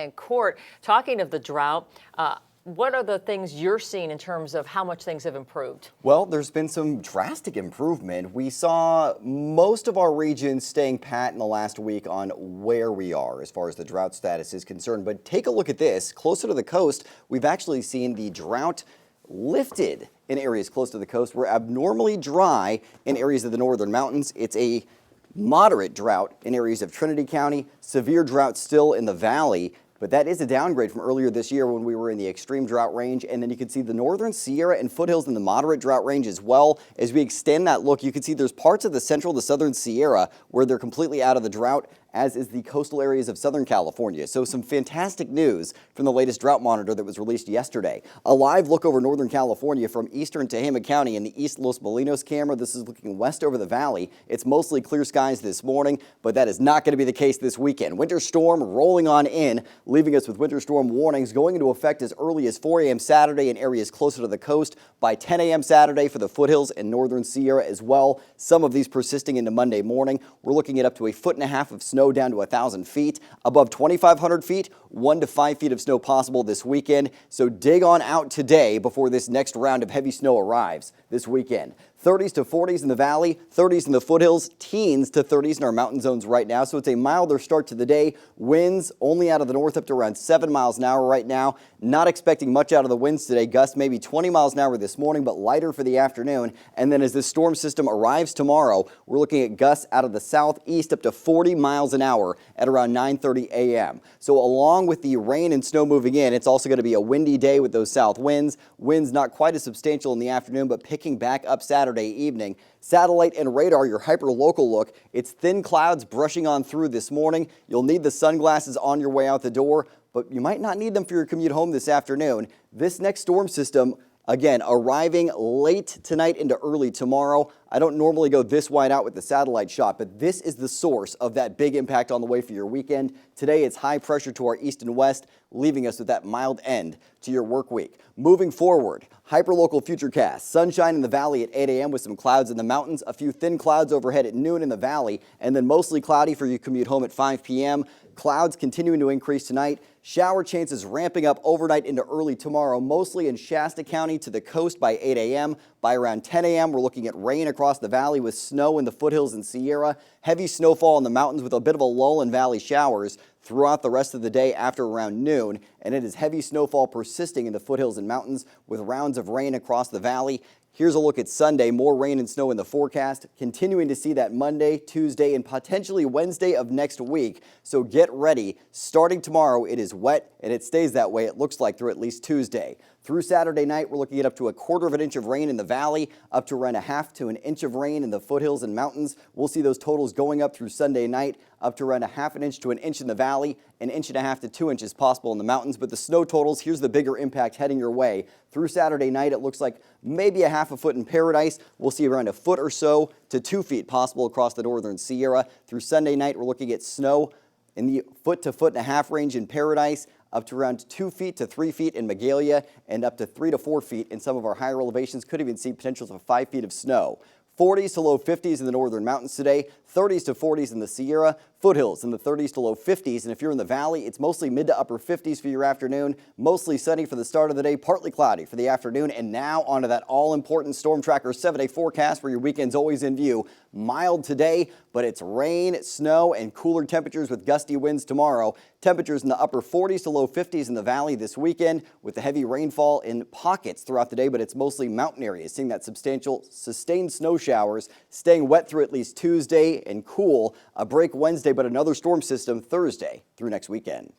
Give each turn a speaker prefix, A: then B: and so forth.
A: In court, talking of the drought, what are the things you're seeing in terms of how much things have improved?
B: Well, there's been some drastic improvement. We saw most of our regions staying pat in the last week on where we are as far as the drought status is concerned. But take a look at this. Closer to the coast, we've actually seen the drought lifted in areas close to the coast. We're abnormally dry in areas of the northern mountains. It's a moderate drought in areas of Trinity County, severe drought still in the valley. But that is a downgrade from earlier this year when we were in the extreme drought range. And then you can see the northern Sierra and foothills in the moderate drought range as well. As we extend that look, you can see there's parts of the central to southern Sierra where they're completely out of the drought, as is the coastal areas of Southern California. So some fantastic news from the latest drought monitor that was released yesterday. A live look over Northern California from eastern Tehama County in the East Los Molinos camera. This is looking west over the valley. It's mostly clear skies this morning, but that is not going to be the case this weekend. Winter storm rolling on in, leaving us with winter storm warnings going into effect as early as 4 a.m. Saturday in areas closer to the coast, by 10 a.m. Saturday for the foothills and northern Sierra as well. Some of these persisting into Monday morning. We're looking at up to 1.5 feet of snow down to 1,000 feet. Above 2,500 feet, 1 to 5 feet of snow possible this weekend. So dig on out today before this next round of heavy snow arrives this weekend. 30s to 40s in the valley, 30s in the foothills, teens to 30s in our mountain zones right now. So it's a milder start to the day. Winds only out of the north up to around 7 miles an hour right now. Not expecting much out of the winds today. Gusts maybe 20 miles an hour this morning, but lighter for the afternoon. And then as this storm system arrives tomorrow, we're looking at gusts out of the southeast up to 40 miles an hour at around 9:30 a.m. So along with the rain and snow moving in, it's also going to be a windy day with those south winds. Winds not quite as substantial in the afternoon, but picking back up Saturday evening. Satellite and radar, your hyper-local look. It's thin clouds brushing on through this morning. You'll need the sunglasses on your way out the door, but you might not need them for your commute home this afternoon. This next storm system, again, arriving late tonight into early tomorrow. I don't normally go this wide out with the satellite shot, but this is the source of that big impact on the way for your weekend. Today, it's high pressure to our east and west, leaving us with that mild end to your work week. Moving forward, hyperlocal futurecast. Sunshine in the valley at 8 a.m. with some clouds in the mountains, a few thin clouds overhead at noon in the valley, and then mostly cloudy for your commute home at 5 p.m. Clouds continuing to increase tonight. Shower chances ramping up overnight into early tomorrow, mostly in Shasta County to the coast by 8 a.m. By around 10 a.m., we're looking at rain across the valley with snow in the foothills and Sierra. Heavy snowfall in the mountains with a bit of a lull in valley showers throughout the rest of the day after around noon. And it is heavy snowfall persisting in the foothills and mountains with rounds of rain across the valley. Here's a look at Sunday. More rain and snow in the forecast. Continuing to see that Monday, Tuesday, and potentially Wednesday of next week. So get ready. Starting tomorrow, it is wet, and it stays that way, it looks like, through at least Tuesday. Through Saturday night, we're looking at up to 1/4 inch of rain in the valley, up to around 1/2 to 1 inch of rain in the foothills and mountains. We'll see those totals going up through Sunday night, up to around 1/2 inch to 1 inch in the valley, 1.5 inches to 2 inches possible in the mountains. But the snow totals, here's the bigger impact heading your way. Through Saturday night, it looks like maybe 1/2 foot in Paradise. We'll see around 1 foot or so to 2 feet possible across the northern Sierra. Through Sunday night, we're looking at snow in the 1 to 1.5 foot range in Paradise, up to around 2 feet to 3 feet in Magalia, and up to 3 to 4 feet in some of our higher elevations. Could even see potentials of 5 feet of snow. 40s to low 50s in the northern mountains today, 30s to 40s in the Sierra, foothills in the 30s to low 50s, and if you're in the valley, it's mostly mid to upper 50s for your afternoon, mostly sunny for the start of the day, partly cloudy for the afternoon, and now onto that all-important Storm Tracker 7-day forecast where your weekend's always in view. Mild today, but it's rain, snow, and cooler temperatures with gusty winds tomorrow. Temperatures in the upper 40s to low 50s in the valley this weekend with the heavy rainfall in pockets throughout the day, but it's mostly mountain areas, seeing that substantial sustained snow showers, staying wet through at least Tuesday and cool. A break Wednesday, but another storm system Thursday through next weekend.